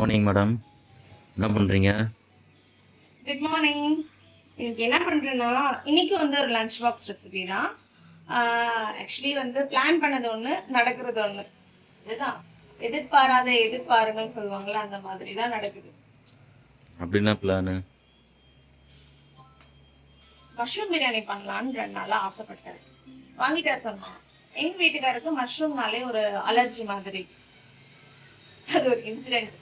Morning madam. என்ன பண்றீங்க? Good morning. இன்னைக்கு என்ன பண்றேன்னா, இன்னைக்கு வந்து ஒரு லஞ்ச் பாக்ஸ் ரெசிபி தான். ஆக்சுவலி வந்து பிளான் பண்ணது ஒன்று, நடக்கிறது ஒன்று. இதுதான் எதிர்பாராத எதிர்பாருங்கன்னு சொல்லுவாங்கல்ல, அந்த மாதிரி தான் நடக்குது. அப்படின்னா பிளானு? மஷ்ரூம் பிரியாணி பண்ணலான்னு 2 நாளா ஆசைப்பட்டேன். வாங்கிட்டா சொன்னேன். எங்க வீட்டுக்காருக்கு மஷ்ரூம்னாலே ஒரு அலர்ஜி மாதிரி. அது ஒரு இன்சிடென்ட்.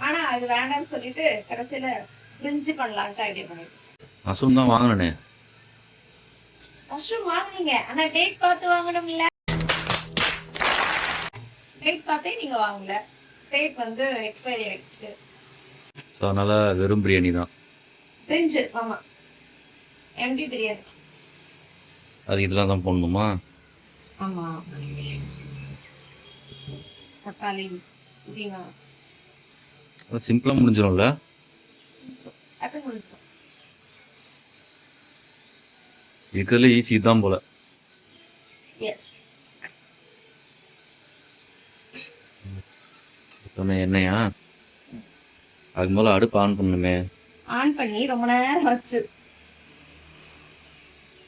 ஆனா அது வேண்டாம்னு சொல்லிட்டு கடைசியில பிரிஞ்சு பண்ணலான்ட்டு ஐடியா பண்ணிட்டேன். மஷ்ரூம் தான் வாங்கினே. மஷ்ரூம் வாங்குனீங்க, ஆனா டேட் பார்த்து வாங்கணும்ல. டேட் பார்த்தே நீங்க வாங்கல. டேட் வந்து எக்ஸ்பைரி ஆயிடுச்சு. ஸோ அதனால வெறும் பிரியாணி தான். பிரிஞ்சு, ஆமா, எம்டி பிரியாணி. அது இதெல்லாம் தான் போடணுமா? ஆமா, தக்காளி, புதினா, அது சிம்பிளாக முடிஞ்சிடும்ல? அது முடிஞ்சோம். இருக்கிறதுல ஈஸி தான் போல. எஸ். சொன்ன எண்ணெயா? அதுக்கு மேலே அடுப்பு ஆன் பண்ணணுமே. ஆன் பண்ணி ரொம்ப நேரம் ஆச்சு.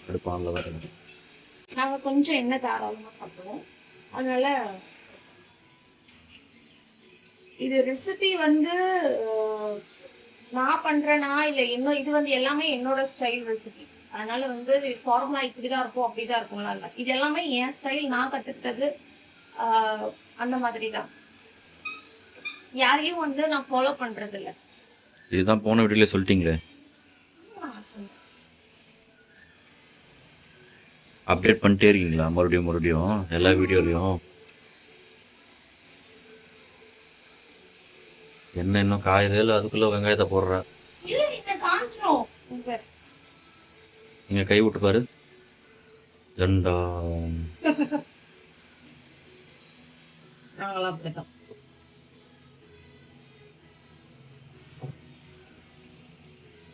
அடுப்பு ஆனில் தான். நாங்க கொஞ்சம் எண்ணெய் தாராளமா சாப்பிடுவோம். அதனால இது ரெசிபி வந்து நான் பண்றேனா இல்ல இன்னும் இது வந்து எல்லாமே என்னோட ஸ்டைல் ரெசிபி. அதனால வந்து ஃபார்முலா இப்படிதான் இருக்கும் அப்படிதான் இருக்கும்லாம் இல்லை. இது எல்லாமே என் ஸ்டைல், நான் கத்துக்கிட்டது. அந்த மாதிரி தான். யாரையும் வந்து நான் ஃபாலோ பண்றது இல்லை. இதுதான் போன வீடியோல சொல்லிட்டீங்களே. அப்டேட் பண்ணிட்டே இருக்கீங்களா மறுபடியும் எல்லா வீடியோலையும்? என்ன இன்னும் காயவே இல்லை, அதுக்குள்ள வெங்காயத்தை போடுற. நீங்க கை விட்டு பாரு. ஜண்டா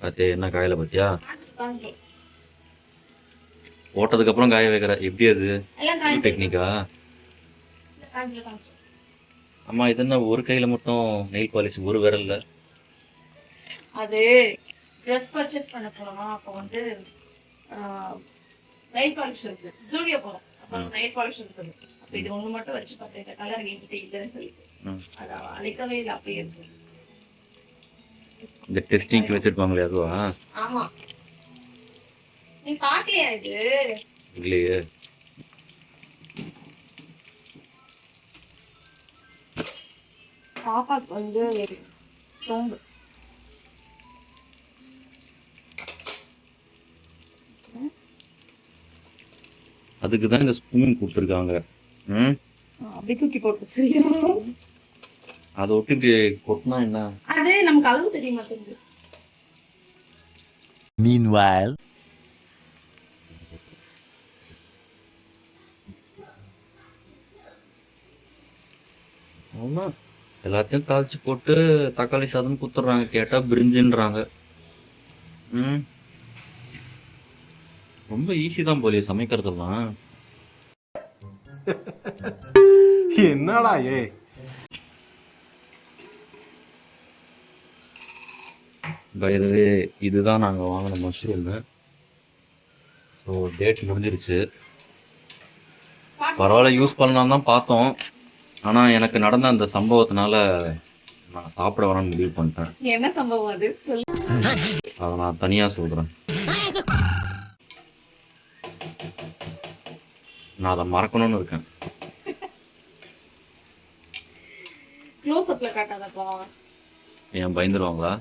பாத்தியா என்ன காயில பாத்தியா? போட்டதுக்கு அப்புறம் காய வைக்கிற, எப்படி அது டெக்னிக்கா? அம்மா இது என்ன ஒரு கையில மட்டும் நெயில் பாலிஷ், ஒரு விரல்ல? அது ட்ரெஸ் பர்ச்சேஸ் பண்ண போனோமா, அப்போ வந்து நெயில் பாலிஷ் இருக்கு, ஜூடியோ போனோம், அப்போ நெயில் பாலிஷ் இருக்குது. அப்போ இது ஒண்ணு மட்டும் வச்சு பார்த்தேன், கலர் என்கிட்ட இல்லைன்னு சொல்லிட்டு அதை அழைக்கவே இல்லை, அப்படியே இருக்கு. இந்த டெஸ்டிங்க்கு வச்சிருப்பாங்களே அதுவா? ஆமா. நீ பாக்கலையா இது? இல்லையே. பாப்பாக்கு வந்து சோம்பு. அதுக்கு தான் இந்த ஸ்பூன் கொடுத்துருக்காங்க. அப்படி தூக்கி போட்டு செய்யணும். அதை ஒட்டி இப்படி கொட்டினா என்ன? அது நமக்கு அளவு தெரிய மாட்டேங்குது. Meanwhile, ஆமா, எல்லாத்தையும் தாளிச்சு போட்டு தக்காளி சாதம் குத்துறாங்க, கேட்டா பிரிஞ்சுன்றாங்க. ரொம்ப ஈஸி தான் போலியே சமைக்கிறதெல்லாம். என்னடா பைதவே இதுதான் நாங்கள் வாங்கின மஷ்ரூமு. ஸோ டேட் முடிஞ்சிருச்சு. பரவாயில்ல, யூஸ் பண்ணலாம் தான் பார்த்தோம். ஆனால் எனக்கு நடந்த அந்த சம்பவத்தினால நான் சாப்பிட வரேன்னு முடிவு பண்ணிட்டேன். என்ன சம்பவம் அது? அதை நான் தனியாக சொல்கிறேன். நான் அதை மறக்கணும்னு இருக்கேன். க்ளோஸ் அப்ல காட்டாதப்பா. ஏன் பயந்துருவாங்களா?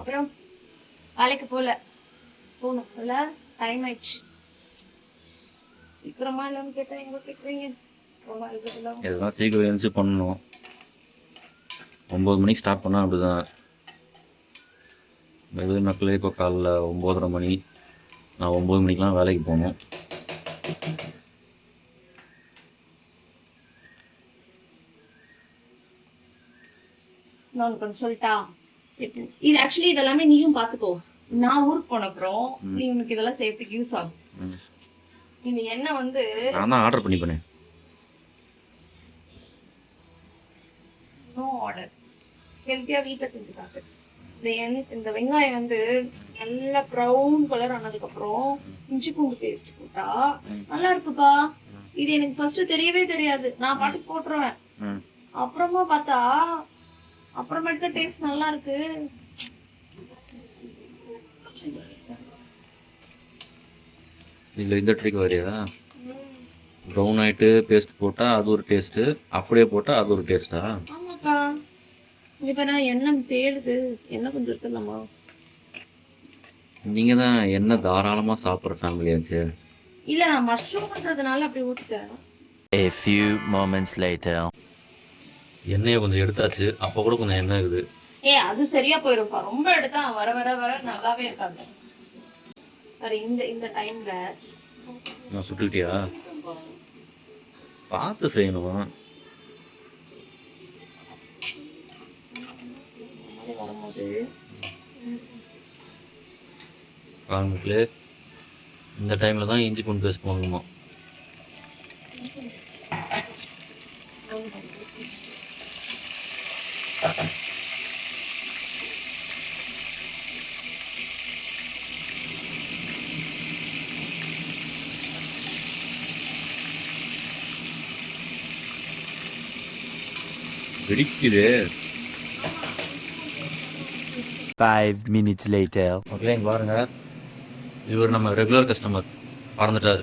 அப்புறம் வேலைக்கு போகணும், டைம் ஆயிடுச்சு. சீக்கிரமா இல்லைன்னு கேட்டா எங்க கேட்குறீங்க? இதெல்லாம் சீக்கிரம் எழுந்துச்சு பண்ணணும். 9 மணிக்கு ஸ்டார்ட் பண்ணால் அப்படிதான். வெகு மக்களே இப்போ காலைல 9:30 மணி. நான் 9 மணிக்கெலாம் வேலைக்கு போகணும். நான் கொஞ்சம் சொல்லிட்டா, இது ஆக்சுவலி இதெல்லாமே நீயும் பாத்துக்கோ. நான் ஊருக்கு போன அப்புறம் நீ உனக்கு இதெல்லாம் சேர்த்துக்கு யூஸ் ஆகும். இந்த எண்ணெய் வந்து நான் தான் ஆர்டர் பண்ணி பண்ணேன். ஹெல்த்தியா வீட்டை செஞ்சு காட்டு. இந்த வெங்காயம் வந்து நல்லா ப்ரௌன் கலர் ஆனதுக்கு அப்புறம் இஞ்சி பூண்டு பேஸ்ட் போட்டா நல்லா இருக்குப்பா. இது எனக்கு ஃபர்ஸ்ட் தெரியவே தெரியாது, நான் பாட்டுக்கு போட்டுருவேன். அப்புறமா பார்த்தா அப்புறமேட்டு டேஸ்ட் நல்லா இருக்கு. இல்லை இந்த ட்ரிக் வரையா? ப்ரௌன் ஆகிட்டு பேஸ்ட் போட்டால் அது ஒரு டேஸ்ட்டு, அப்படியே போட்டால் அது ஒரு டேஸ்ட்டா? ஆமாப்பா. இப்போ நான் எண்ணெய் தேடுது, எண்ணெய் கொஞ்சம் இருக்குல்லம்மா. நீங்கள் தான் எண்ணெய் தாராளமாக சாப்பிட்ற ஃபேமிலியாச்சு. இல்லை, நான் மஷ்ரூம் பண்ணுறதுனால அப்படி ஊற்றிட்டேன். A few moments later. எண்ணெயை கொஞ்சம் எடுத்தாச்சு, அப்போ கூட கொஞ்சம் எண்ணெய் இருக்குது. அது சரியா போயிடும்ப்பா. ரொம்ப எடுத்தா வர வர வர நல்லாவே இருக்காது. சரி, இந்த டைம்ல நான் சுட்டுக்கிட்டியா? பார்த்து செய்யணும். வரும்போது காரங்களுக்கு இந்த டைமில் தான் இஞ்சி பூண்டு பேஸ்ட் போடணுமா? வெடிக்குது. 5 minutes later. ஓகே, பாருங்க, இவர் நம்ம ரெகுலர் கஸ்டமர் மறந்துட்டாரு.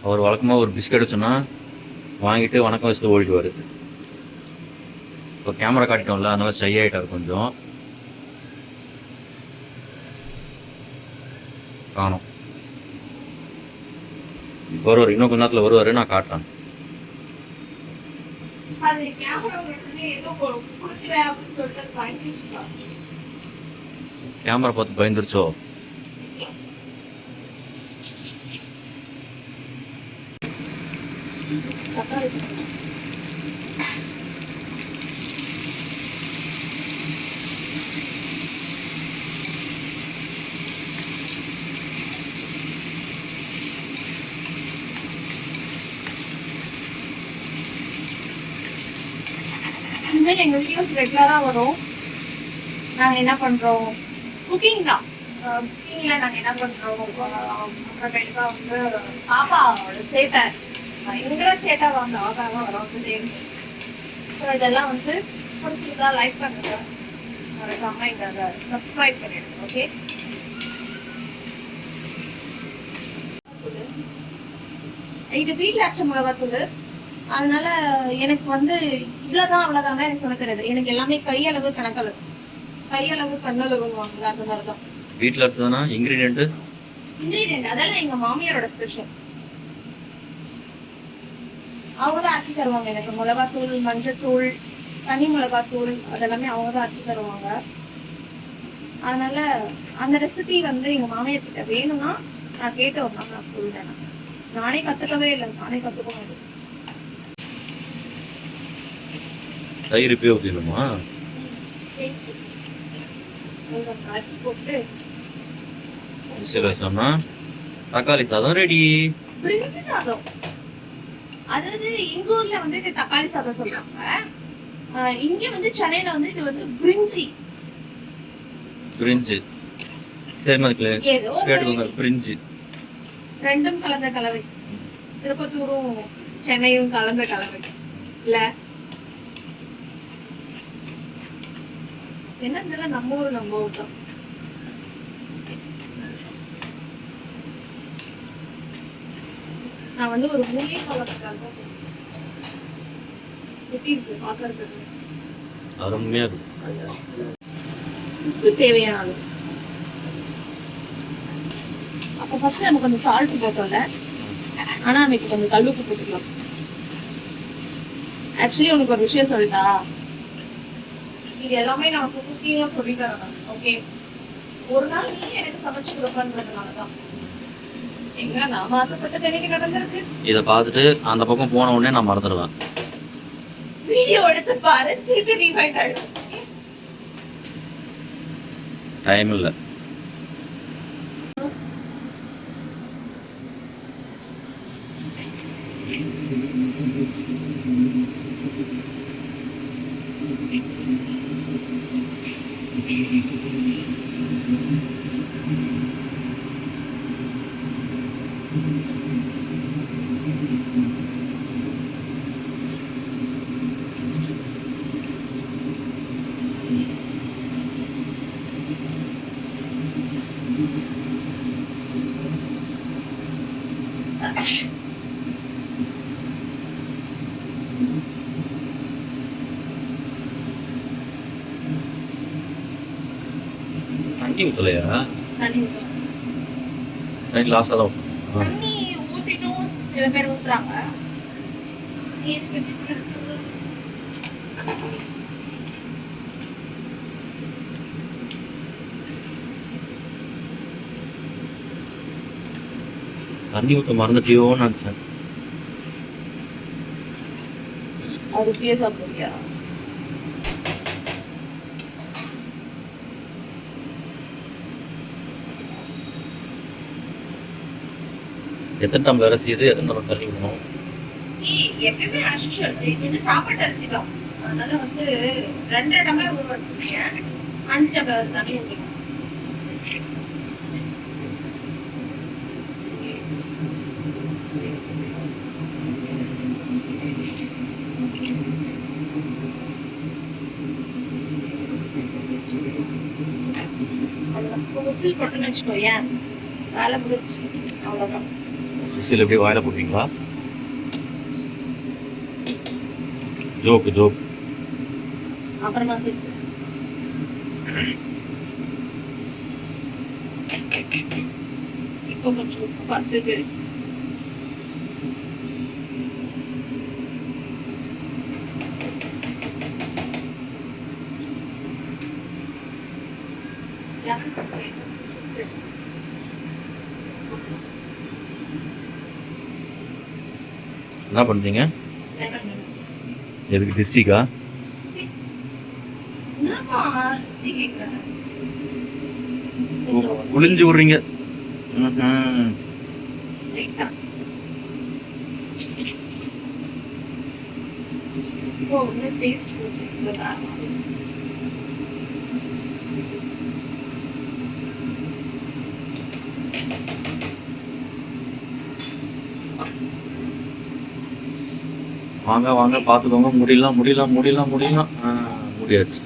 அவர் வழக்கமாக ஒரு பிஸ்கெட் சொன்னால் வாங்கிட்டு வணக்கம் வச்சுட்டு ஓடிடுவார். இப்போ கேமரா காட்டிட்டோம்ல, அதனால ஷை ஆகிட்டார் கொஞ்சம். காணும் வருவார், இன்னும் கொஞ்ச நேரத்தில் வருவார், நான் காட்டுறேன். கேமரா பார்த்து பயந்துருச்சோ? இனிமேல் எங்க வீடியோஸ் ரெகுலரா வரும். நாங்க என்ன பண்றோம், குக்கிங் தான். குக்கிங்ல நாங்க என்ன பண்றோம், அப்புறமேட்டுக்கா வந்து பாப்பாவோட சேட்டை, எங்களோட சேட்டை வாங்க ஆகாம வரும். ஸோ இதெல்லாம் வந்து பிடிச்சிருந்தா லைக் பண்ணுங்க, மறக்காம இதை சப்ஸ்கிரைப் பண்ணிடுங்க. ஓகே, இது வீட்டில் அரைச்ச மிளகாத்தூள். அதனால எனக்கு வந்து இவ்வளோதான் அவ்வளோதான் எனக்கு சொல்ல தெரியாது. எனக்கு எல்லாமே கையளவு கணக்களவு, கையளவு கண்ணளவுன்னு வாங்கல, அந்த மாதிரி தான். வீட்டில் எடுத்ததுன்னா இன்க்ரீடியன்ட் அதெல்லாம் எங்க மாமியாரோட ஸ்பெஷல். அவங்க தான் அரைச்சி தருவாங்க எனக்கு. மிளகாத்தூள், மஞ்சத்தூள், தனி மிளகாத்தூள் அதெல்லாமே அவங்க தான் அரைச்சி தருவாங்க. அதனால அந்த ரெசிபி வந்து எங்க மாமியார் கிட்ட வேணும்னா நான் கேட்ட ஒரு நாள் நான் சொல்றேன். நானே கத்துக்கவே இல்லை, நானே கத்துக்கணும். தயிர் இப்பயே ஊற்றிடணுமா? அரிசி போட்டு விசில் வச்சோம்னா தக்காளி சாதம் ரெடி. பிரிஞ்சி சாதம், அதாவது எங்க ஊர்ல வந்து இது தக்காளி சாதம் சொல்றாங்க. இங்க வந்து சென்னையில வந்து இது வந்து பிரிஞ்சி. பிரிஞ்சு சரி மக்களே, ஏதோ கேட்டுக்கோங்க, பிரிஞ்சு. ரெண்டும் கலந்த கலவை. திருப்பத்தூரும் சென்னையும் கலந்த கலவை இல்ல? என்ன தெரியல, நம்ம ஊர் தான். நான் வந்து ஒரு மூலிகை வளர்த்துக்காக எப்படி இருக்கு பாக்குறதுக்கு? அருமையா இருக்கு. உப்பு தேவையான அளவு. அப்ப ஃபர்ஸ்ட் நம்ம கொஞ்சம் சால்ட் போட்டோம்ல, ஆனா அன்னைக்கு கொஞ்சம் கல்லுப்பு போட்டுக்கலாம். ஆக்சுவலி உனக்கு ஒரு விஷயம் சொல்லிட்டா, இது எல்லாமே நமக்கு குக்கிங்ல சொல்லி தரணும். ஓகே, ஒரு நாள் நீ எனக்கு சமைச்சு கொடுப்பன்றதுனாலதான் எங்க நாம ஆசைப்பட்ட தெளிவு நடந்திருக்கு. இதை பார்த்துட்டு அந்த பக்கம் போன உடனே நான் மறந்துடுவேன். வீடியோ எடுத்து பாரு, திருப்பி ரீவைண்ட் ஆயிடும். டைம் இல்லை. தண்ணி ஊற்றலையா? தண்ணி ஊத்தணும். தண்ணி லாஸாக தான் தண்ணி ஊத்திட்டும் சில பேர் ஊத்துறாங்க. தண்ணி ஊற்ற மறந்துட்டியோன்னு நினச்சேன். அரிசியே சாப்பிடுறியா? எத்தனை டம்ளர் அரிசி இது, எத்தனை டம்ளர் தண்ணி ஊற்றணும்? எப்பயுமே ஆஷுவல் இது சாப்பாட்டு அரிசி தான். அதனால வந்து 2.5 டம்ளர் ஊற வச்சிருக்கேன். 5 டம்ளர் தண்ணி ஊற்றிக்கணும். விசில் போட்டுன்னு வச்சுக்கோயேன், வேலை முடிச்சு. அவ்வளோதான். விசில் எப்படி வாயில போடுவீங்களா? ஜோக்கு. அப்புறமா சேர்த்து இப்போ கொஞ்சம் உப்பு பார்த்துட்டு என்ன பண்ணுறீங்க? எதுக்கு டிஸ்ட்ரிக்டா? குளிஞ்சு விடுறீங்க. வாங்க பார்த்துக்கோங்க. முடியலாம். முடியாச்சு.